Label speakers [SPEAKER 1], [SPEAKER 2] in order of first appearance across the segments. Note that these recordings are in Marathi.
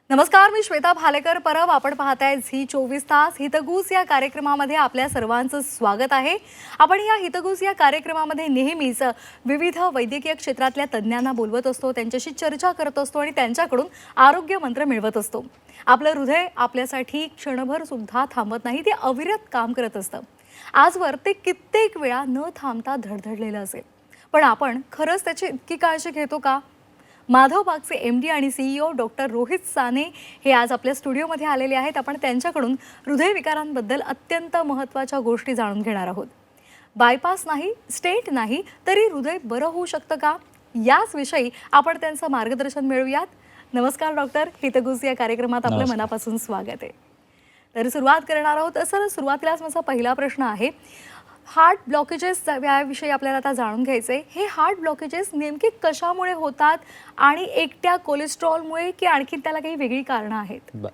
[SPEAKER 1] नमस्कार, मी श्वेता भालेकर परब. आपण पाहताय झी 24 तास हितगुज या कार्यक्रमामध्ये आपल्या सर्वांचं स्वागत आहे. आपण या हितगुज या कार्यक्रमामध्ये नेहमीच विविध वैद्यकीय क्षेत्रातल्या तज्ज्ञांना बोलवत असतो, त्यांच्याशी चर्चा करत असतो आणि त्यांच्याकडून आरोग्य मंत्र मिळवत असतो. आपलं हृदय आपल्यासाठी क्षणभर सुद्धा थांबत नाही, ते अविरत काम करत असतं. आजवर ते कित्येक वेळा न थांबता धडधडलेलं असेल, पण आपण खरंच त्याची इतकी काळजी घेतो का? माधवबागचे MD आणि CEO डॉक्टर रोहित साने हे आज आपल्या स्टुडिओमध्ये आलेले आहेत. आपण त्यांच्याकडून हृदयविकारांबद्दल अत्यंत महत्त्वाच्या गोष्टी जाणून घेणार आहोत. बायपास नाही, स्टेंट नाही, तरी हृदय बरं होऊ शकतं का, याच विषयी आपण त्यांचं मार्गदर्शन मिळवूयात. नमस्कार डॉक्टर, हितगुज या कार्यक्रमात आपलं मनापासून स्वागत आहे. तर सुरुवात करणार आहोत. सर, सुरुवातीलाच माझा पहिला प्रश्न आहे, हार्ट ब्लॉकेजेस याविषयी आपल्याला आता जाणून घ्यायचं आहे. हे हार्ट ब्लॉकेजेस नेमके कशामुळे होतात आणि एकट्या कोलेस्ट्रॉलमुळे की आणखी त्याला काही वेगळी कारणं आहेत?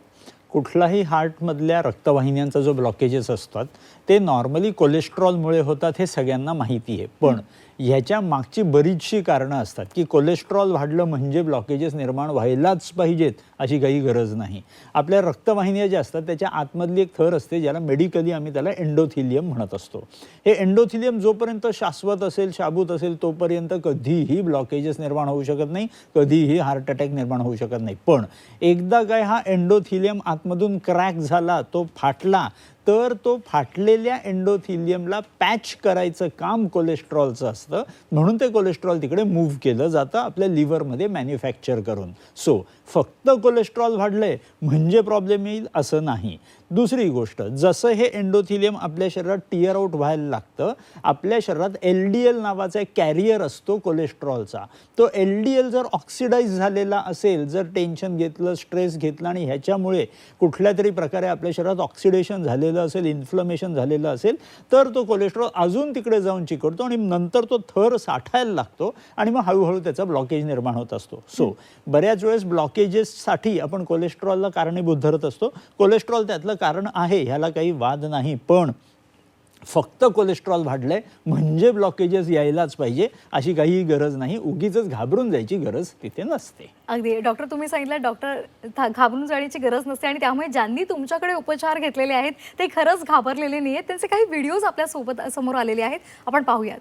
[SPEAKER 2] कुठलाही हार्टमधल्या रक्तवाहिन्यांचा जो ब्लॉकेजेस असतात ते नॉर्मली कोलेस्ट्रॉलमुळे होतात, हे सगळ्यांना माहिती आहे. पण ह्याच्या मागची बरीचशी कारणं असतात की कोलेस्ट्रॉल वाढलं म्हणजे ब्लॉकेजेस निर्माण व्हायलाच पाहिजेत अशी काही गरज नाही. आपल्या रक्तवाहिन्या ज्या असतात त्याच्या आतमधली एक थर असते, ज्याला मेडिकली आम्ही त्याला एंडोथिलियम म्हणत असतो. हे एंडोथिलियम जोपर्यंत शाश्वत असेल, शाबूत असेल, तोपर्यंत कधीही ब्लॉकेजेस निर्माण होऊ शकत नाही, कधीही हार्ट अटॅक निर्माण होऊ शकत नाही. पण एकदा काय हा एंडोथिलियम आतमधून क्रॅक झाला, तो फाटला, तर तो फाटलेल्या एंडोथिलियमला पॅच करायचं काम कोलेस्ट्रॉलचं असतं. म्हणून ते कोलेस्ट्रॉल तिकडे मूव्ह केलं जातं आपल्या लिव्हरमध्ये मॅन्युफॅक्चर करून. सो फक्त कोलेस्ट्रॉल वाढलंय म्हणजे प्रॉब्लेम येईल असं नाही. दुसरी गोष्ट, जसं हे एंडोथिलियम आपल्या शरीरात टिअर आउट व्हायला लागतं, आपल्या शरीरात LDL नावाचा एक कॅरियर असतो कोलेस्ट्रॉलचा. तो LDL जर ऑक्सिडाइज झालेला असेल, जर टेन्शन घेतलं, स्ट्रेस घेतला आणि ह्याच्यामुळे कुठल्या तरी प्रकारे आपल्या शरीरात ऑक्सिडेशन झालेलं असेल, इन्फ्लमेशन झालेलं असेल, तर तो कोलेस्ट्रॉल अजून तिकडे जाऊन चिकटतो आणि नंतर तो थर साठायला लागतो आणि मग हळूहळू त्याचा ब्लॉकेज निर्माण होत असतो. सो बऱ्याच वेळेस ब्लॉकेजेससाठी आपण कोलेस्ट्रॉलला कारणीभूत धरत असतो. कोलेस्ट्रॉल त्यातलं कारण आहे, ह्याला काही वाद नाही. पण फक्त कोलेस्ट्रॉल वाढलंय म्हणजे ब्लॉकेजेस यायलाच पाहिजे अशी काही गरज नाही. उगीच घाबरून जायची गरज तिथे नसते.
[SPEAKER 1] अगदी डॉक्टर, तुम्ही सांगितलं डॉक्टर घाबरून जाण्याची गरज नसते आणि त्यामुळे ज्यांनी तुमच्याकडे उपचार घेतलेले आहेत ते खरंच घाबरलेले नाही आहेत. त्यांचे काही व्हिडिओज आपल्या सोबत समोर आलेले आहेत, आपण पाहूयात.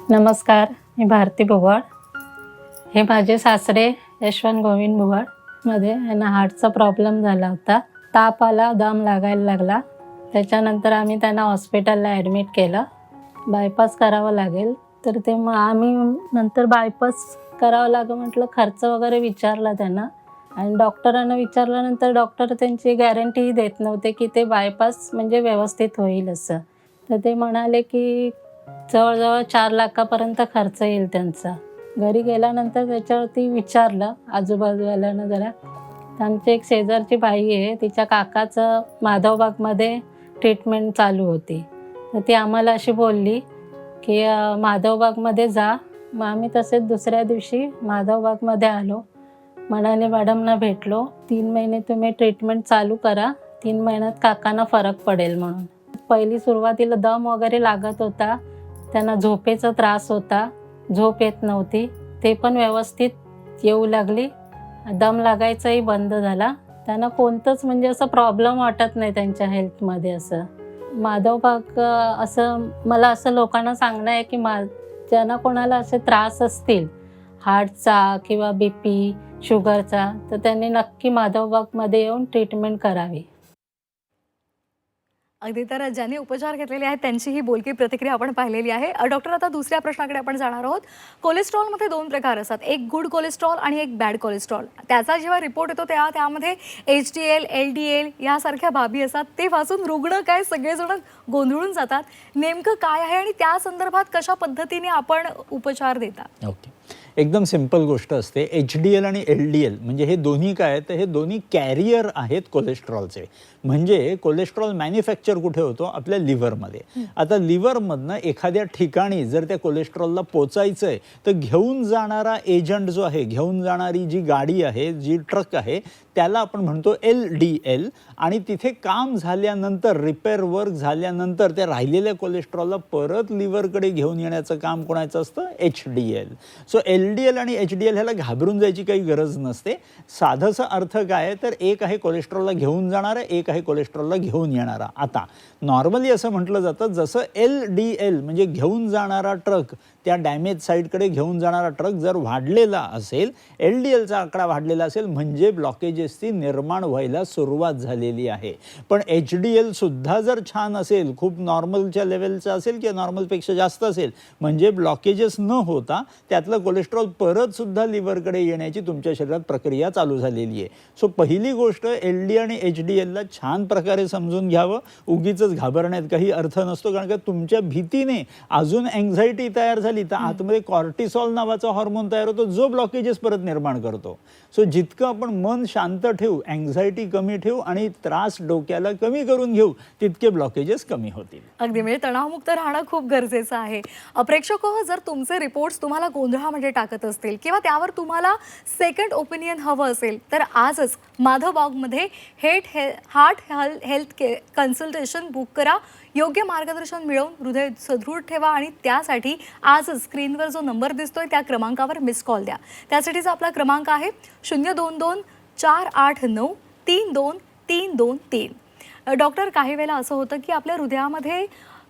[SPEAKER 3] नमस्कार, मी भारती बुवाड. हे माझे सासरे यशवंत गोविंद बुवाड. मध्ये यांना हार्टचा प्रॉब्लेम झाला होता. ताप आला, दम लागायला लागला. त्याच्यानंतर आम्ही त्यांना हॉस्पिटलला ॲडमिट केलं. बायपास करावं लागेल, तर ते मग आम्ही नंतर बायपास करावं लागं म्हटलं. खर्च वगैरे विचारला त्यांना आणि डॉक्टरांना विचारल्यानंतर डॉक्टर त्यांची गॅरंटीही देत नव्हते की ते बायपास म्हणजे व्यवस्थित होईल असं. तर ते म्हणाले की जवळजवळ 4 लाखापर्यंत खर्च येईल त्यांचा. घरी गेल्यानंतर त्याच्यावरती विचारलं आजूबाजूवाल्यांना जरा. तर आमची एक शेजारची बाई आहे, तिच्या काकाचं माधवबागमध्ये ट्रीटमेंट चालू होती. तर ती आम्हाला अशी बोलली की माधवबागमध्ये जा. मग आम्ही तसेच दुसऱ्या दिवशी माधवबागमध्ये आलो. म्हणाले मॅडमना भेटलो, 3 महिने तुम्ही ट्रीटमेंट चालू करा, 3 महिन्यात काकांना फरक पडेल म्हणून. पहिली सुरुवातीला दम वगैरे लागत होता, त्यांना झोपेचा त्रास होता, झोप येत नव्हती, ते पण व्यवस्थित येऊ लागली. दम लागायचाही बंद झाला. त्यांना कोणतंच म्हणजे असं प्रॉब्लेम वाटत नाही त्यांच्या हेल्थमध्ये. असं माधवबाग असं मला असं लोकांना सांगणं आहे की ज्यांना कोणाला असे त्रास असतील हार्टचा किंवा BP, शुगरचा, तर त्यांनी नक्की माधवबागमध्ये येऊन ट्रीटमेंट करावी.
[SPEAKER 1] अगदी, तर ज्यांनी उपचार घेतलेले आहेत त्यांची ही बोलकी प्रतिक्रिया आपण पाहिलेली आहे. डॉक्टर, आता दुसऱ्या प्रश्नाकडे आपण जाणार आहोत. कोलेस्ट्रॉलमध्ये 2 प्रकार असतात, एक गुड कोलेस्ट्रॉल आणि एक बॅड कोलेस्ट्रॉल. त्याचा जेव्हा रिपोर्ट येतो तेव्हा त्यामध्ये HDL, LDL यासारख्या बाबी असतात. ते वाचून रुग्ण काय सगळेजण गोंधळून जातात. नेमकं काय आहे आणि त्या संदर्भात कशा पद्धतीने आपण उपचार देता?
[SPEAKER 2] ओके, एकदम सिंपल गोष्ट असते. HDL आणि LDL म्हणजे हे दोन्ही काय आहेत, तर हे दोन्ही कॅरियर आहेत कोलेस्ट्रॉलचे. म्हणजे कोलेस्ट्रॉल मॅन्युफॅक्चर कुठे होतो? आपल्या लिव्हरमध्ये. आता लिव्हरमधनं एखाद्या ठिकाणी जर त्या कोलेस्ट्रॉलला पोचायचं आहे तर घेऊन जाणारा एजंट जो आहे, घेऊन जाणारी जी गाडी आहे, जी ट्रक आहे, त्याला आपण म्हणतो LDL. आणि तिथे काम झाल्यानंतर, रिपेअर वर्क झाल्यानंतर त्या राहिलेल्या कोलेस्ट्रॉलला परत लिव्हरकडे घेऊन येण्याचं काम कोणाचं असतं? HDL. सो LDL आणि HDL ह्याला घाबरून जायची काही गरज नसते. साधंसं अर्थ काय आहे तर एक आहे कोलेस्ट्रॉलला घेऊन जाणारा, एक आहे कोलेस्ट्रॉलला घेऊन येणारा. आता नॉर्मली असं म्हटलं जातं जसं LDL म्हणजे घेऊन जाणारा ट्रक, त्या डॅमेज साईडकडे घेऊन जाणारा ट्रक जर वाढलेला असेल, LDLचा आकडा वाढलेला असेल म्हणजे ब्लॉकेजेसची निर्माण व्हायला सुरुवात झालेली आहे. पण HDL सुद्धा जर छान असेल, खूप नॉर्मलच्या लेवलचा असेल किंवा नॉर्मलपेक्षा जास्त असेल म्हणजे ब्लॉकेजेस न होता त्यातलं कोलेस्ट्रॉल परत सुद्धा लिव्हरकडे येण्याची तुमच्या शरीरात प्रक्रिया चालू झालेली आहे. सो पहिली गोष्ट LD आणि HDLला छान प्रकारे समजून घ्यावं. उगीच घाबरण्यात काही अर्थ नसतो, कारण का तुमच्या भीतीने अजून अँक्झायटी तयार झाली तर आतमध्ये कॉर्टिसॉल नावाचा हॉर्मोन तयार होतो जो ब्लॉकेजेस परत निर्माण करतो. सो जितकं आपण मन शांत ठेवू, अँक्झायटी कमी ठेवू आणि त्रास डोक्याला कमी करून घेऊ तितके ब्लॉकेजेस कमी होतील.
[SPEAKER 1] अगदी म्हणजे तणावमुक्त राहणं खूप गरजेचं आहे. प्रेक्षक हो, जर तुमचे रिपोर्ट्स तुम्हाला गोंधळामध्ये टाकत असतील किंवा त्यावर तुम्हाला सेकंड ओपिनियन हवं असेल तर आजच माधवबागमध्ये हार्ट हेल्थ कन्सल्टेशन बुक करा. योग्य मार्गदर्शन मिळवून हृदय सदृढ ठेवा आणि त्यासाठी आज स्क्रीनवर जो नंबर दिसतोय त्या क्रमांकावर मिस कॉल द्या. त्यासाठीचा आपला क्रमांक आहे 022-489-32323. डॉक्टर, काही वेळेला असं होतं की आपल्या हृदयामध्ये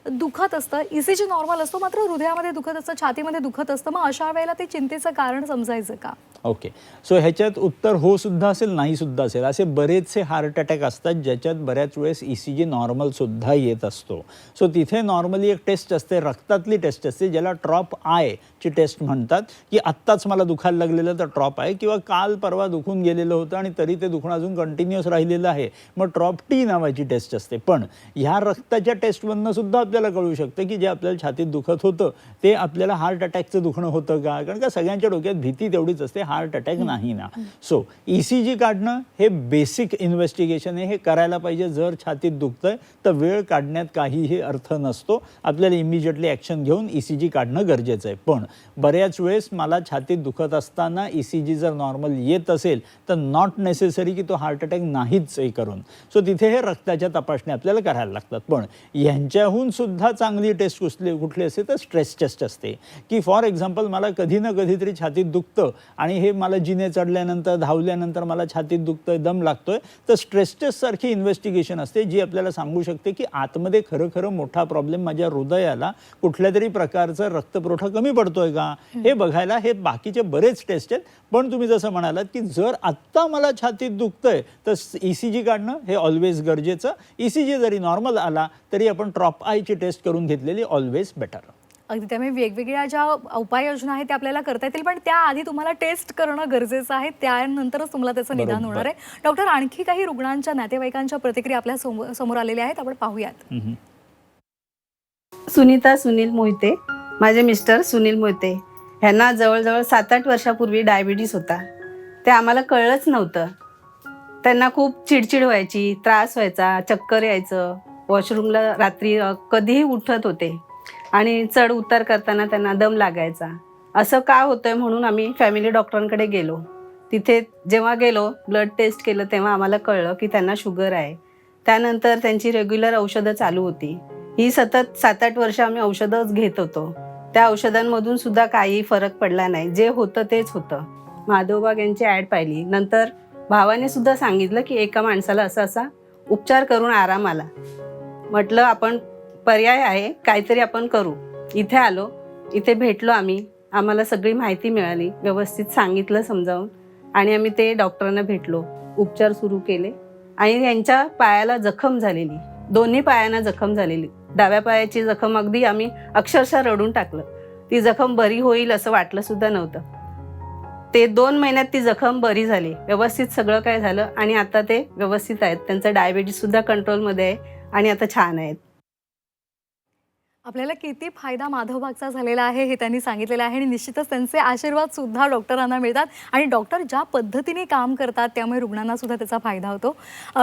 [SPEAKER 1] दुखत असतं, ECG नॉर्मल असतो मात्र हृदयामध्ये दुखत असतं, छातीमध्ये दुखत असतं, मग अशा वेळेला ते चिंतेचं कारण समजायचं का?
[SPEAKER 2] ओके, सो ह्याच्यात उत्तर हो सुद्धा असेल, नाही सुद्धा असेल. असे बरेचसे हार्ट अटॅक असतात ज्याच्यात बऱ्याच वेळेस ECG नॉर्मल सुद्धा येत असतो. सो तिथे नॉर्मली एक टेस्ट असते, रक्तातली टेस्ट असते ज्याला ट्रॉप आय ची टेस्ट म्हणतात, की आत्ताच मला दुखायला लागलेलं तर ट्रॉप आहे, किंवा काल परवा दुखून गेलेलं होतं आणि तरी ते दुखणं अजून कंटिन्युअस राहिलेलं आहे, मग ट्रॉप टी नावाची टेस्ट असते. पण ह्या रक्ताच्या टेस्टमधनं सुद्धा आपल्याला कळू शकतं की जे आपल्याला छातीत दुखत होतं ते आपल्याला हार्ट अटॅकचं दुखणं होतं का, कारण का सगळ्यांच्या डोक्यात भीती तेवढीच असते, हार्ट अटॅक नाही ना. सो ECG काढणं हे बेसिक इन्व्हेस्टिगेशन आहे, हे करायला पाहिजे. जर छातीत दुखतंय तर वेळ काढण्यात काहीही अर्थ नसतो, आपल्याला इमिजिएटली ॲक्शन घेऊन ECG काढणं गरजेचं आहे. पण बऱ्याच वेळेस मला छातीत दुखत असताना ECG जर नॉर्मल येत असेल तर नॉट नेसेसरी की तो हार्ट अटॅक नाहीच हे करून. सो तिथे हे रक्ताच्या तपासण्या आपल्याला करायला लागतात. पण यांच्याहून सुद्धा चांगली टेस्ट कुठली असते तर स्ट्रेस टेस्ट असते, की फॉर एक्झाम्पल मला कधी ना कधीतरी छातीत दुखतं आणि हे मला जिने चढल्यानंतर धावल्यानंतर मला छातीत दुखतंय, दम लागतोय, तर स्ट्रेस टेस्ट सारखी इन्व्हेस्टिगेशन असते जी आपल्याला सांगू शकते की आतमध्ये खरं मोठा प्रॉब्लेम माझ्या हृदयाला कुठल्या तरी प्रकारचा रक्तपुरवठा कमी पडतोय का हे बघायला हे बाकीचे बरेच टेस्ट आहेत. पण तुम्ही जसं म्हणालात की जर आत्ता मला छातीत दुखतंय तर ECG काढणं हे ऑलवेज गरजेचं. ECG जरी नॉर्मल आला तरी आपण ट्रॉप आयची टेस्ट करून घेतलेली ऑलवेज बेटर.
[SPEAKER 1] अगदी, त्यामुळे वेगवेगळ्या ज्या उपाययोजना आहेत त्या आपल्याला करता येतील, पण त्याआधी तुम्हाला टेस्ट करणं गरजेचं आहे, त्यानंतरच तुम्हाला त्याचं निदान
[SPEAKER 2] बरोबर.
[SPEAKER 1] होणार आहे. डॉक्टर, आणखी काही रुग्णांच्या नातेवाईकांच्या प्रतिक्रिया आपल्या समोर आलेल्या आहेत, आपण पाहूयात.
[SPEAKER 4] सुनीता सुनील मोहिते, माझे मिस्टर सुनील मोहिते, ह्यांना जवळजवळ 7-8 वर्षापूर्वी डायबिटीस होता. ते आम्हाला कळलंच नव्हतं. त्यांना खूप चिडचिड व्हायची, त्रास व्हायचा, चक्कर यायचं, वॉशरूमला रात्री कधीही उठत होते आणि चढ उतार करताना त्यांना दम लागायचा. असं का होतंय म्हणून आम्ही फॅमिली डॉक्टरांकडे गेलो. तिथे जेव्हा गेलो, ब्लड टेस्ट केलं तेव्हा आम्हाला कळलं की त्यांना शुगर आहे. त्यानंतर त्यांची रेग्युलर औषधं चालू होती. ही सतत 7-8 वर्ष आम्ही औषधंच घेत होतो. त्या औषधांमधून सुद्धा काही फरक पडला नाही, जे होतं तेच होतं. माधवबाग यांची ॲड पाहिली, नंतर भावाने सुद्धा सांगितलं की एका माणसाला असा उपचार करून आराम आला. म्हटलं आपण पर्याय आहे, काहीतरी आपण करू. इथे आलो, इथे भेटलो आम्हाला सगळी माहिती मिळाली, व्यवस्थित सांगितलं समजावून, आणि आम्ही ते डॉक्टरांना भेटलो, उपचार सुरू केले. आणि यांच्या पायाला जखम झालेली, दोन्ही पायांना जखम झालेली, डाव्या पायाची जखम अगदी आम्ही अक्षरशः रडून टाकलं. ती जखम बरी होईल असं वाटलं सुद्धा नव्हतं. ते 2 महिन्यात ती जखम बरी झाली, व्यवस्थित सगळं काय झालं आणि आता ते व्यवस्थित आहेत. त्यांचं डायबिटीस सुद्धा कंट्रोलमध्ये आहे आणि आता छान आहेत.
[SPEAKER 1] आपल्याला किती फायदा माधवबागचा झालेला आहे हे त्यांनी सांगितलेलं आहे आणि निश्चितच त्यांचे आशीर्वाद सुद्धा डॉक्टरांना मिळतात आणि डॉक्टर ज्या पद्धतीने काम करतात त्यामुळे रुग्णांना सुद्धा त्याचा फायदा होतो.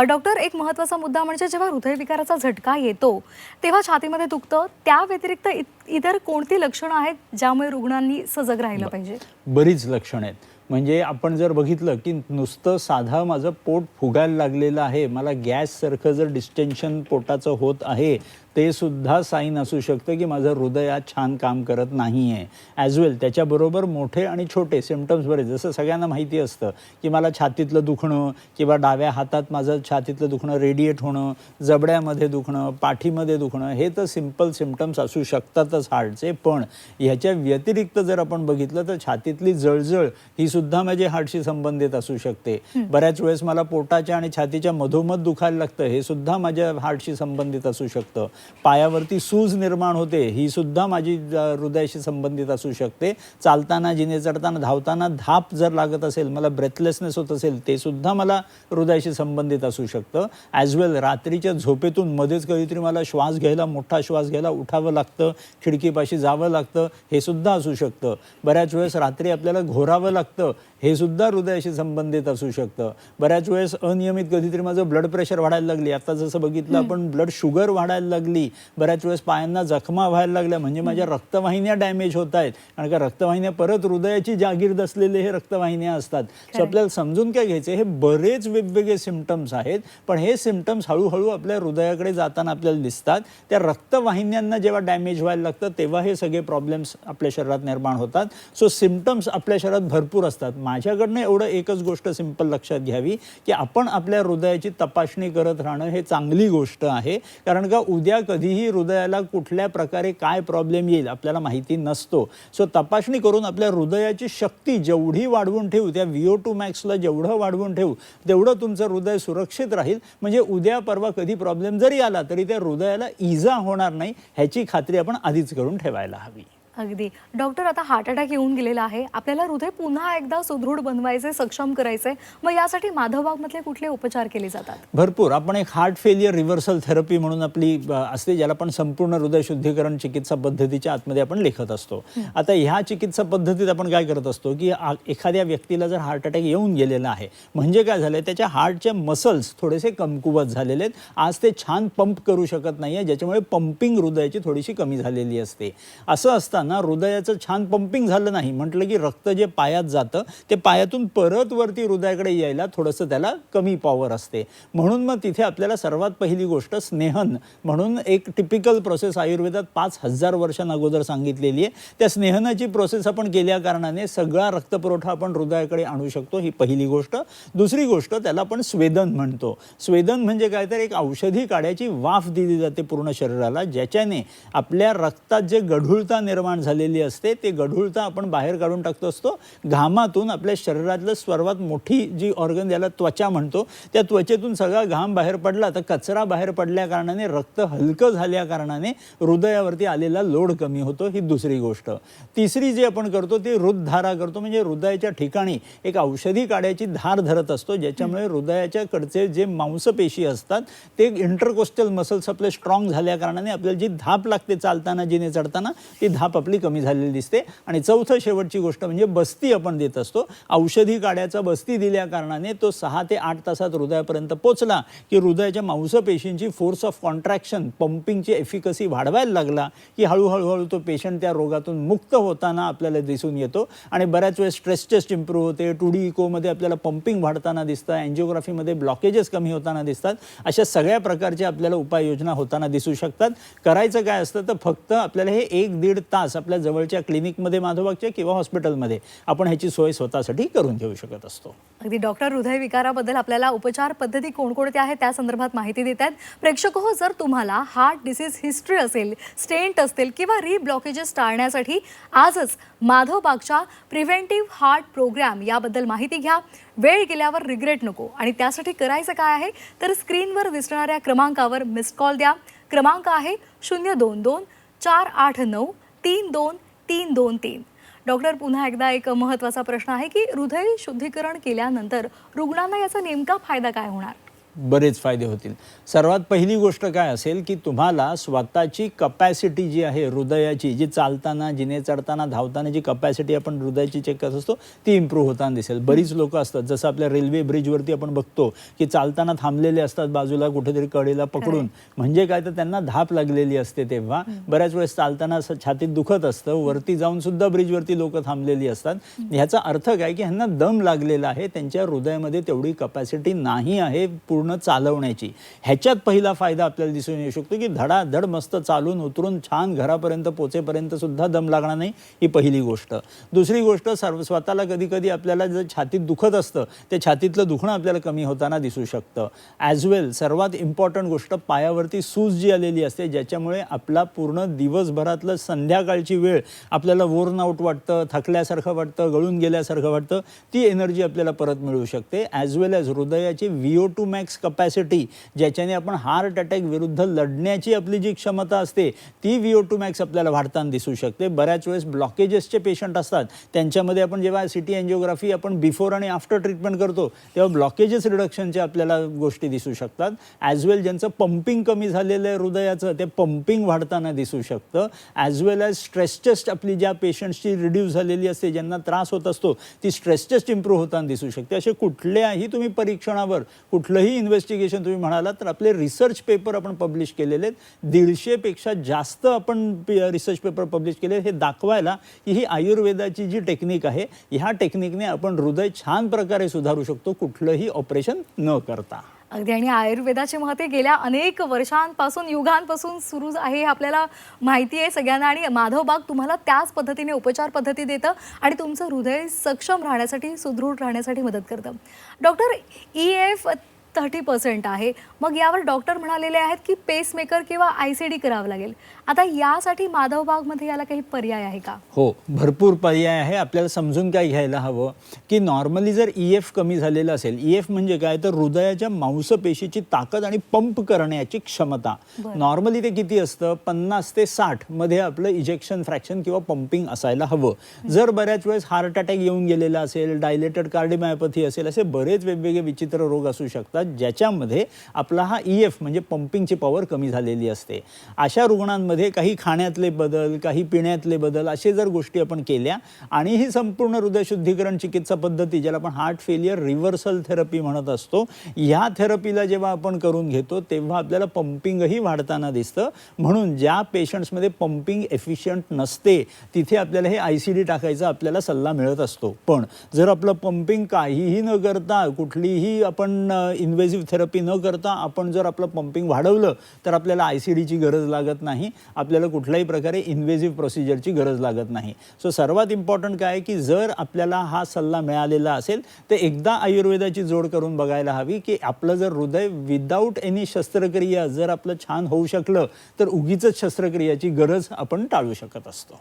[SPEAKER 1] डॉक्टर, एक महत्त्वाचा मुद्दा म्हणजे जेव्हा हृदयविकाराचा झटका येतो तेव्हा छातीमध्ये दुखतं, त्या व्यतिरिक्त इतर कोणती लक्षणं आहेत ज्यामुळे रुग्णांनी सजग राहिलं पाहिजे?
[SPEAKER 2] बरीच लक्षणं आहेत. म्हणजे आपण जर बघितलं की नुसतं साधं माझं पोट फुगायला लागलेलं आहे, मला गॅससारखं जर डिस्टेन्शन पोटाचं होत आहे, ते सुद्धा साईन असू शकतं की माझं हृदय आज छान काम करत नाही आहे. ॲज वेल त्याच्याबरोबर मोठे आणि छोटे सिम्पटम्स बरेच, जसं सगळ्यांना माहिती असतं की मला छातीतलं दुखणं किंवा डाव्या हातात माझं छातीतलं दुखणं रेडिएट होणं, जबड्यामध्ये दुखणं, पाठीमध्ये दुखणं, हे तर सिम्पल सिम्पटम्स असू शकतातच हार्टचे. पण ह्याच्या व्यतिरिक्त जर आपण बघितलं तर छातीतली जळजळ ही सुद्धा माझ्या हार्टशी संबंधित असू शकते. बऱ्याच वेळेस मला पोटाच्या आणि छातीच्या मधोमध दुखायला लागतं, हे सुद्धा माझ्या हार्टशी संबंधित असू शकतं. पायावरती सूज निर्माण होते, ही सुद्धा माझी हृदयाशी संबंधित असू शकते. चालताना, जिने चढताना, धावताना धाप जर लागत असेल, मला ब्रेथलेसनेस होत असेल, ते सुद्धा मला हृदयाशी संबंधित असू शकतं. ॲज वेल रात्रीच्या झोपेतून मध्येच कधीतरी मला श्वास घ्यायला, मोठा श्वास घ्यायला उठावं लागतं, खिडकीपाशी जावं लागतं, हे सुद्धा असू शकतं. बऱ्याच वेळेस रात्री आपल्याला घोरावं लागतं, हे सुद्धा हृदयाशी संबंधित असू शकतं. बऱ्याच वेळेस अनियमित कधीतरी माझं ब्लड प्रेशर वाढायला लागली, आता जसं बघितलं आपण ब्लड शुगर वाढायला लागली, बऱ्याच वेळेस पायांना जखमा व्हायला लागल्या, म्हणजे माझ्या रक्तवाहिन्या डॅमेज होत आहेत. कारण का रक्तवाहिन्या परत हृदयाची जागीर असलेले हे रक्तवाहिन्या असतात. सो आपल्याला समजून काय घ्यायचं, हे बरेच वेगवेगळे सिम्पटम्स आहेत, पण हे सिम्पटम्स हळूहळू आपल्या हृदयाकडे जाताना आपल्याला दिसतात. त्या रक्तवाहिन्यांना जेव्हा डॅमेज व्हायला लागतं तेव्हा हे सगळे प्रॉब्लेम्स आपल्या शरीरात निर्माण होतात. सो सिम्पटम्स आपल्या शरीरात भरपूर असतात. माझ्याकडनं एवढं एकच गोष्ट सिंपल लक्षात घ्यावी की आपण आपल्या हृदयाची तपासणी करत राहणं हे चांगली गोष्ट आहे. कारण का उद्या कधीही हृदयाला कुठल्या प्रकारे काय प्रॉब्लेम येईल आपल्याला माहिती नसतो. सो तपासणी करून आपल्या हृदयाची शक्ती जेवढी वाढवून ठेवू, त्या VO2 मॅक्सला जेवढं वाढवून ठेवू, तेवढं तुमचं हृदय सुरक्षित राहील. म्हणजे उद्या परवा कधी प्रॉब्लेम जरी आला तरी त्या हृदयाला इजा होणार नाही, ह्याची खात्री आपण आधीच करून ठेवायला हवी.
[SPEAKER 1] अगदी. डॉक्टर, आता हार्ट अटॅक येऊन गेलेला आहे, आपल्याला हृदय पुन्हा एकदा सुदृढ बनवायचे, सक्षम करायचे, मग यासाठी माधवबागमधले कुठले उपचार केले जातात?
[SPEAKER 2] भरपूर. आपण एक हार्ट फेलियर रिव्हर्सल थेरपी म्हणून आपली असते, ज्याला आपण संपूर्ण हृदय शुद्धीकरण चिकित्सा पद्धतीच्या आतमध्ये आपण लेखत असतो. आता ह्या चिकित्सा पद्धतीत आपण काय करत असतो की एखाद्या व्यक्तीला जर हार्ट अटॅक येऊन गेलेला आहे, म्हणजे काय झालं, त्याच्या हार्टचे मसल्स थोडेसे कमकुवत झालेले आहेत, आज ते छान पंप करू शकत नाही आहे, ज्याच्यामुळे पंपिंग हृदयाची थोडीशी कमी झालेली असते. असं असताना हृदयाचं छान पंपिंग झालं नाही म्हटलं की रक्त जे पायात जातं ते पायातून परत वरती हृदयाकडे यायला थोडंसं त्याला कमी पॉवर असते. म्हणून मग तिथे आपल्याला सर्वात पहिली गोष्ट स्नेहन म्हणून एक टिपिकल प्रोसेस आयुर्वेदात 5000 वर्षांअगोदर सांगितलेली आहे. त्या स्नेहनाची प्रोसेस आपण केल्या कारणाने सगळा रक्तपुरवठा आपण हृदयाकडे आणू शकतो, ही पहिली गोष्ट. दुसरी गोष्ट, त्याला आपण स्वेदन म्हणतो. स्वेदन म्हणजे काय, तर एक औषधी काड्याची वाफ दिली जाते पूर्ण शरीराला, ज्याच्याने आपल्या रक्तात जे गढूळता निर्माण झालेली असते ते गढूळता आपण बाहेर काढून टाकतो असतो. घामातून आपल्या शरीरातलं सर्वात मोठी जी ऑर्गन, ज्याला त्वचा म्हणतो, त्या त्वचेतून सगळा घाम बाहेर पडला तर कचरा बाहेर पडल्या कारणाने, रक्त हलकं झाल्या कारणाने हृदयावरती आलेला लोड कमी होतो, ही दुसरी गोष्ट. तिसरी जी आपण करतो ती हृदधारा करतो, म्हणजे हृदयाच्या ठिकाणी एक औषधी काड्याची धार धरत असतो, ज्याच्यामुळे हृदयाच्या कडचे जे मांसपेशी असतात ते इंटरकोस्टल मसल्स आपले स्ट्रॉंग झाल्या कारणाने आपल्याला जी धाप लागते चालताना, जिने चढताना, ती धाप आपली कमी झालेली दिसते. आणि चौथं शेवटची गोष्ट म्हणजे बस्ती आपण देत असतो. औषधी काड्याचा बस्ती दिल्या कारणाने तो 6 ते 8 तासात हृदयापर्यंत पोचला की हृदयाच्या मांसपेशींची फोर्स ऑफ कॉन्ट्रॅक्शन, पंपिंगची एफिकसी वाढवायला लागला की हळूहळू तो पेशंट त्या रोगातून मुक्त होताना आपल्याला दिसून येतो. आणि बऱ्याच वेळेस स्ट्रेस टेस्ट इम्प्रूव्ह होते, 2D इकोमध्ये आपल्याला पंपिंग वाढताना दिसतं, अँजिओग्राफीमध्ये ब्लॉकेजेस कमी होताना दिसतात. अशा सगळ्या प्रकारच्या आपल्याला उपाययोजना होताना दिसू शकतात. करायचं काय असतं तर फक्त आपल्याला हे 1-1.5 तास आपल्या जवळच्या क्लिनिकमध्ये, माधवबागच्या किंवा हॉस्पिटलमध्ये आपण ह्याची सोय स्वतःसाठी करून घेऊ शकत असतो.
[SPEAKER 1] अगदी. डॉक्टर, हृदयविकाराबद्दल आपल्याला उपचार पद्धती कोणकोणत्या आहेत त्या संदर्भात माहिती देत आहेत. प्रेक्षक हो, जर तुम्हाला हार्ट डिसीज हिस्ट्री असेल, स्टेंट असतील किंवा रिब्लॉकेजेस टाळण्यासाठी आजच माधवबागच्या प्रिव्हेंटिव्ह हार्ट प्रोग्राम याबद्दल माहिती घ्या. वेळ गेल्यावर रिग्रेट नको. आणि त्यासाठी करायचं काय आहे तर स्क्रीनवर दिसणाऱ्या क्रमांकावर मिस्ड कॉल द्या. क्रमांक आहे 022 489 32323. डॉक्टर, पुन्हा एकदा एक महत्त्वाचा प्रश्न आहे की हृदय शुद्धीकरण केल्यानंतर रुग्णांना याचा नेमका फायदा काय होणार?
[SPEAKER 2] बरेच फायदे होतील. सर्वात पहिली गोष्ट काय असेल की तुम्हाला स्वतःची कपॅसिटी जी आहे हृदयाची, जी चालताना, जिने चढताना, धावताना जी कपॅसिटी आपण हृदयाची चेक करत असतो ती इम्प्रूव्ह होताना दिसेल. बरीच लोक असतात, जसं आपल्या रेल्वे ब्रिजवरती आपण बघतो की चालताना थांबलेले असतात बाजूला कुठेतरी कडेला पकडून. म्हणजे काय, तर त्यांना धाप लागलेली असते. तेव्हा बऱ्याच वेळेस चालताना असं छातीत दुखत असतं. वरती जाऊन सुद्धा ब्रिजवरती लोक थांबलेली असतात. ह्याचा अर्थ काय की ह्यांना दम लागलेला आहे, त्यांच्या हृदयामध्ये तेवढी कपॅसिटी नाही आहे पूर्ण चालवण्याची. ह्याच्यात पहिला फायदा आपल्याला दिसून येऊ शकतो की धडाधड मस्त चालून उतरून छान घरापर्यंत पोचेपर्यंत सुद्धा दम लागणार नाही, ही पहिली गोष्ट. दुसरी गोष्ट, स्वतःला कधी कधी आपल्याला जर छातीत दुखत असतं, ते छातीतलं दुखणं आपल्याला कमी होताना दिसू शकतं. ॲज वेल सर्वात इम्पॉर्टंट गोष्ट, पायावरती सूज जी आलेली असते, ज्याच्यामुळे आपला पूर्ण दिवसभरातलं संध्याकाळची वेळ आपल्याला वोर्न आउट वाटतं, थकल्यासारखं वाटतं, गळून गेल्यासारखं वाटतं, ती एनर्जी आपल्याला परत मिळू शकते. ॲज वेल ॲज हृदयाची VO2 मॅक्स कपॅसिटी, ज्याच्याने आपण हार्ट अटॅक विरुद्ध लढण्याची आपली जी क्षमता असते ती VO2 मॅक्स आपल्याला वाढताना दिसू शकते. बऱ्याच वेळेस ब्लॉकेजेसचे पेशंट असतात, त्यांच्यामध्ये आपण जेव्हा CT एंजिओग्राफी आपण बिफोर आणि आफ्टर ट्रीटमेंट करतो तेव्हा ब्लॉकेजेस रिडक्शनच्या आपल्याला गोष्टी दिसू शकतात. ॲज वेल ज्यांचं पंपिंग कमी झालेलं आहे हृदयाचं, ते पंपिंग वाढताना दिसू शकतं. ॲज वेल ॲज स्ट्रेस टेस्ट आपली ज्या पेशंट्सची रिड्यूस झालेली असते, ज्यांना त्रास होत असतो, ती स्ट्रेस टेस्ट इम्प्रूव्ह होताना दिसू शकते. असे कुठल्याही तुम्ही परीक्षणावर कुठलंही इन्व्हेस्टिगेशन तुम्ही म्हणालात तर आपले रिसर्च पेपर आपण पब्लिश केलेले आहेत. 150 पेक्षा जास्त आपण रिसर्च पेपर पब्लिश केले. हे दाखवायला की ही आयुर्वेदाची जी टेक्निक आहे, ह्या टेक्निकने आपण हृदय छान प्रकारे सुधारू शकतो कुठलंही ऑपरेशन न करता.
[SPEAKER 1] अगदी. आणि आयुर्वेदाचे महत्त्व गेल्या अनेक वर्षांपासून, युगांपासून सुरू आहे हे आपल्याला माहिती आहे सगळ्यांना. आणि माधव बाग तुम्हाला त्याच पद्धतीने उपचार पद्धती देतं आणि तुमचं हृदय सक्षम राहण्यासाठी, सुदृढ राहण्यासाठी मदत करतं. डॉक्टर, EF 30% आहे, मग यावर डॉक्टर म्हणालेले आहेत की पेसमेकर किंवा ICD करावं लागेल. आता यासाठी माधव बागमध्ये याला काही पर्याय आहे का?
[SPEAKER 2] हो, भरपूर पर्याय आहे. आपल्याला समजून काय घ्यायला हवं की नॉर्मली जर EF कमी झालेलं असेल, EF म्हणजे काय, तर हृदयाच्या मांसपेशीची ताकद आणि पंप करण्याची क्षमता. नॉर्मली ते किती असतं, 50 ते 60 मध्ये आपलं इजेक्शन फ्रॅक्शन किंवा पंपिंग असायला हवं. जर बऱ्याच वेळेस हार्ट अटॅक येऊन गेलेला असेल, डायलेटेड कार्डिओमायोपॅथी असेल, असे बरेच वेगवेगळे विचित्र रोग असू शकतात ज्याच्यामध्ये आपला हा EF म्हणजे पंपिंगची पॉवर कमी झालेली असते. अशा रुग्णांमध्ये काही खाण्यातले बदल, काही पिण्यातले बदल, असे जर गोष्टी आपण केल्या आणि ही संपूर्ण हृदयशुद्धीकरण चिकित्सा पद्धती, ज्याला आपण हार्ट फेलियर रिव्हर्सल थेरपी म्हणत असतो, ह्या थेरपीला जेव्हा आपण करून घेतो तेव्हा आपल्याला पंपिंगही वाढताना दिसतं. म्हणून ज्या पेशंट्समध्ये पंपिंग एफिशियंट नसते तिथे आपल्याला हे ICD टाकायचा आपल्याला सल्ला मिळत असतो. पण जर आपलं पंपिंग काहीही न करता, कुठलीही आपण इन्व्हेसिव्ह थेरपी न करता आपण जर आपलं पंपिंग वाढवलं तर आपल्याला ICDची गरज लागत नाही, आपल्याला कुठल्याही प्रकारे इन्व्हेसिव्ह प्रोसिजरची गरज लागत नाही. सो सर्वात इम्पॉर्टंट काय की जर आपल्याला हा सल्ला मिळालेला असेल तर एकदा आयुर्वेदाची जोड करून बघायला हवी की आपलं जर हृदय विदाऊट एनी शस्त्रक्रिया जर आपलं छान होऊ शकलं तर उगीच शस्त्रक्रियाची गरज आपण टाळू शकत असतो.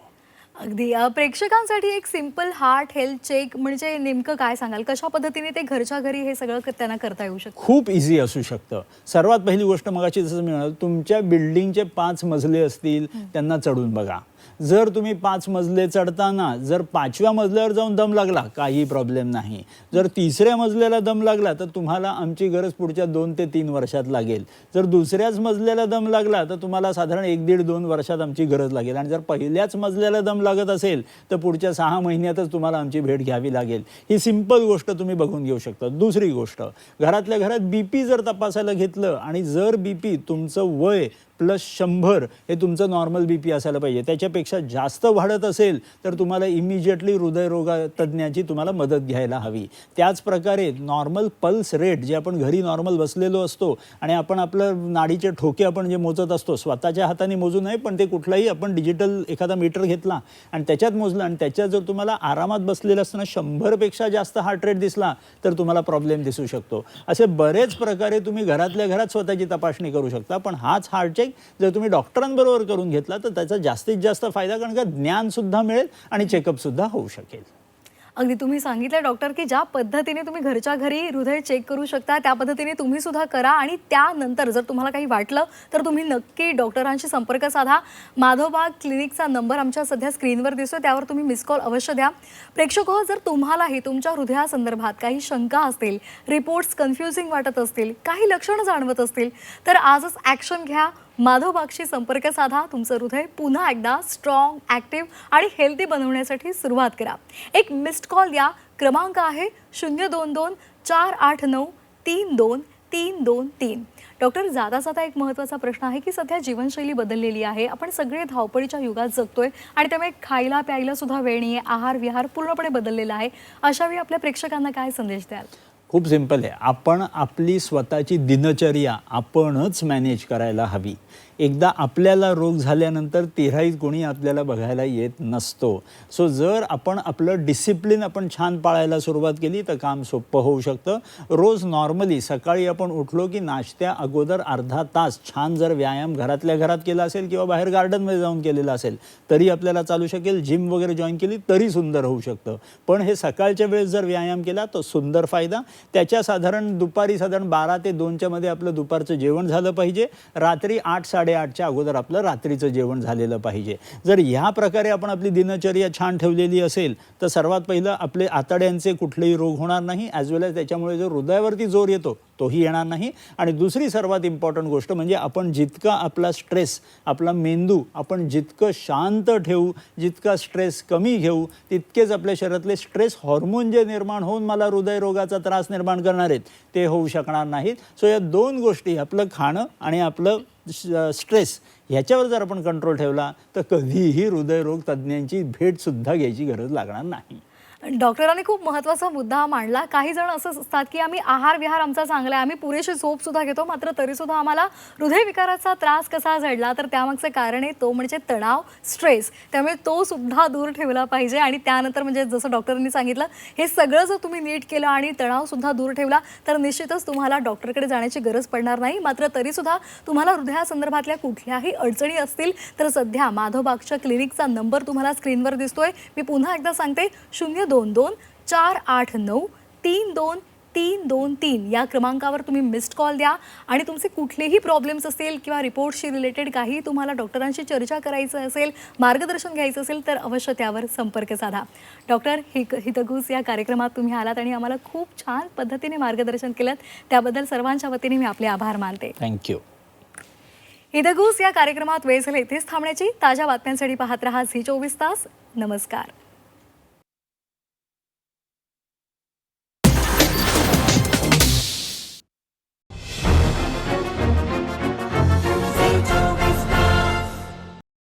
[SPEAKER 1] अगदी. प्रेक्षकांसाठी एक सिंपल हार्ट हेल्थ चेक म्हणजे नेमकं काय सांगाल? कशा पद्धतीने ते घरच्या घरी हे सगळं त्यांना करता येऊ शकतं?
[SPEAKER 2] खूप इझी असू शकतं. सर्वात पहिली गोष्ट, मगाशी जसं मी म्हणालो, तुमच्या बिल्डिंगचे 5 मजले असतील त्यांना चढून बघा. जर तुम्ही 5 मजले चढताना जर 5व्या मजल्यावर जाऊन दम लागला, काही प्रॉब्लेम नाही. जर 3ऱ्या मजल्याला दम लागला तर तुम्हाला आमची गरज पुढच्या 2 ते 3 वर्षात लागेल. जर 2ऱ्याच मजल्याला दम लागला तर तुम्हाला साधारण 1-1.5-2 वर्षात आमची गरज लागेल. आणि जर पहिल्याच मजल्याला दम लागत असेल तर पुढच्या 6 महिन्यातच तुम्हाला आमची भेट घ्यावी लागेल. ही सिंपल गोष्ट तुम्ही बघून घेऊ शकता. दुसरी गोष्ट, घरातल्या घरात BP जर तपासायला घेतलं आणि जर BP तुमचं वय +100 हे तुमचं नॉर्मल BP असायला पाहिजे, त्याच्यापेक्षा जास्त वाढत असेल तर तुम्हाला इमिजिएटली हृदयरोग तज्ज्ञाची तुम्हाला मदत घ्यायला हवी. त्याच प्रकारे नॉर्मल पल्स रेट, जे आपण घरी नॉर्मल बसलेलो असतो आणि आपण आपलं नाडीचे ठोके आपण जे मोजत असतो, स्वतःच्या हाताने मोजू नये, पण ते कुठलाही आपण डिजिटल एखादा मीटर घेतला आणि त्याच्यात मोजलं आणि त्याच्यात जर तुम्हाला आरामात बसलेलं असताना 100पेक्षा जास्त हार्ट रेट दिसला तर तुम्हाला प्रॉब्लेम दिसू शकतो. असे बरेच प्रकारे तुम्ही घरातल्या घरात स्वतःची तपासणी करू शकता. पण हाच हार्ट चेक जर तुम्ही डॉक्टरांबरोबर करून घेतला तर त्याचा जास्तीत जास्त फायदा, कारण का ज्ञान सुद्धा मिळेल आणि चेकअप सुद्धा होऊ शकेल.
[SPEAKER 1] अगदी तुम्ही सांगितलं डॉक्टर की ज्या पद्धतीने तुम्ही घरच्या घरी हृदय चेक करू शकता त्या पद्धतीने तुम्ही सुद्धा करा आणि त्यानंतर जर तुम्हाला काही वाटलं तर तुम्ही नक्की डॉक्टरांशी संपर्क साधा. माधवबाग क्लिनिकचा नंबर आमच्या सध्या स्क्रीनवर दिसतोय, त्यावर तुम्ही मिस कॉल अवश्य द्या. प्रेक्षको, जर तुम्हालाही तुमच्या हृदयासंदर्भात काही शंका असतील, रिपोर्ट्स कन्फ्युजिंग वाटत असतील, काही लक्षणं जाणवत असतील तर आजच ॲक्शन घ्या. माधवबागशी संपर्क साधा. तुमचं हृदय पुन्हा एकदा स्ट्रॉंग, ॲक्टिव्ह आणि हेल्दी बनवण्यासाठी सुरुवात करा. एक मिस्ड कॉल द्या. क्रमांक आहे 022-489-32323. डॉक्टर, जाता जाता एक महत्त्वाचा प्रश्न आहे की सध्या जीवनशैली बदललेली आहे. आपण सगळे धावपळीच्या युगात जगतोय आणि त्यामुळे खायला प्यायला सुद्धा वेळ नाही आहे. आहार विहार पूर्णपणे बदललेला आहे. अशावेळी आपल्या प्रेक्षकांना काय संदेश द्याल?
[SPEAKER 2] खूप सिंपल आहे. आपण आपली स्वतःची दिनचर्या आपणच मॅनेज करायला हवी. एकदा आपल्याला रोग झाल्यानंतर तिराही कोणी आपल्याला बघायला येत नसतो. सो जर आपण आपलं डिसिप्लिन आपण छान पाळायला सुरुवात केली तर काम सोपं होऊ शकतं. रोज नॉर्मली सकाळी आपण उठलो की नाश्त्या अगोदर अर्धा तास छान जर व्यायाम घरातल्या घरात केला असेल किंवा बाहेर गार्डनमध्ये जाऊन केलेला असेल तरी आपल्याला चालू शकेल. जिम वगैरे जॉईन केली तरी सुंदर होऊ शकतं. पण हे सकाळच्या वेळेस जर व्यायाम केला तर सुंदर फायदा. त्याच्या दुपारी 12 ते 2च्या मध्ये आपलं दुपारचं जेवण झालं पाहिजे. रात्री 8-8:30च्या अगोदर आपलं रात्रीचं जेवण झालेलं पाहिजे. जर ह्या प्रकारे आपण आपली दिनचर्या छान ठेवलेली असेल तर सर्वात पहिलं आपले आतड्यांचे कुठलेही रोग होणार नाही, ॲज वेल एज त्याच्यामुळे जो हृदयावरती जोर येतो तोही येणार नाही. आणि दुसरी सर्वात इम्पॉर्टंट गोष्ट म्हणजे आपण जितका आपला स्ट्रेस, आपला मेंदू आपण जितकं शांत ठेवू, जितका स्ट्रेस कमी घेऊ, तितकेच आपल्या शरीरातले स्ट्रेस हॉर्मोन जे निर्माण होऊन मला हृदयरोगाचा त्रास निर्माण करणार आहेत ते होऊ शकणार नाहीत. सो या दोन गोष्टी, आपलं खाणं आणि आपलं स्ट्रेस, ह्याच्यावर जर आपण कंट्रोल ठेवला तर कधीही हृदयरोग तज्ज्ञांची भेटसुद्धा घ्यायची गरज लागणार नाही.
[SPEAKER 1] डॉक्टरांनी खूप महत्त्वाचा मुद्दा मांडला. काही जण असं असतात की आम्ही आहार विहार आमचा चांगला आहे, आम्ही पुरेशी झोपसुद्धा घेतो, मात्र तरीसुद्धा आम्हाला हृदयविकाराचा त्रास कसा जडला तर त्यामागचं कारण आहे तो म्हणजे तणाव, स्ट्रेस. त्यामुळे तो सुद्धा दूर ठेवला पाहिजे. आणि त्यानंतर म्हणजे जसं डॉक्टरांनी सांगितलं हे सगळं जर तुम्ही नीट केलं आणि तणावसुद्धा दूर ठेवला तर निश्चितच तुम्हाला डॉक्टरकडे जाण्याची गरज पडणार नाही. मात्र तरीसुद्धा तुम्हाला हृदयासंदर्भातल्या कुठल्याही अडचणी असतील तर सध्या माधवबागच्या क्लिनिकचा नंबर तुम्हाला स्क्रीनवर दिसतोय. मी पुन्हा एकदा सांगते, 022-489-32323 या क्रमांकावर तुम्ही मिस्ड कॉल द्या. आणि तुमचे कुठलेही प्रॉब्लेम्स असतील किंवा रिपोर्टशी रिलेटेड काही तुम्हाला डॉक्टरांशी चर्चा करायचं असेल, मार्गदर्शन घ्यायचं असेल तर अवश्य त्यावर संपर्क साधा. डॉक्टर, हितगुज या कार्यक्रमात तुम्ही आलात आणि आम्हाला खूप छान पद्धतीने मार्गदर्शन केलं, त्याबद्दल सर्वांच्या वतीने मी आपले आभार मानते.
[SPEAKER 2] थँक्यू.
[SPEAKER 1] हितगुज या कार्यक्रमात वेळ झाली इथेच थांबण्याची. ताज्या बातम्यांसाठी पाहत रहा झी 24 तास. नमस्कार.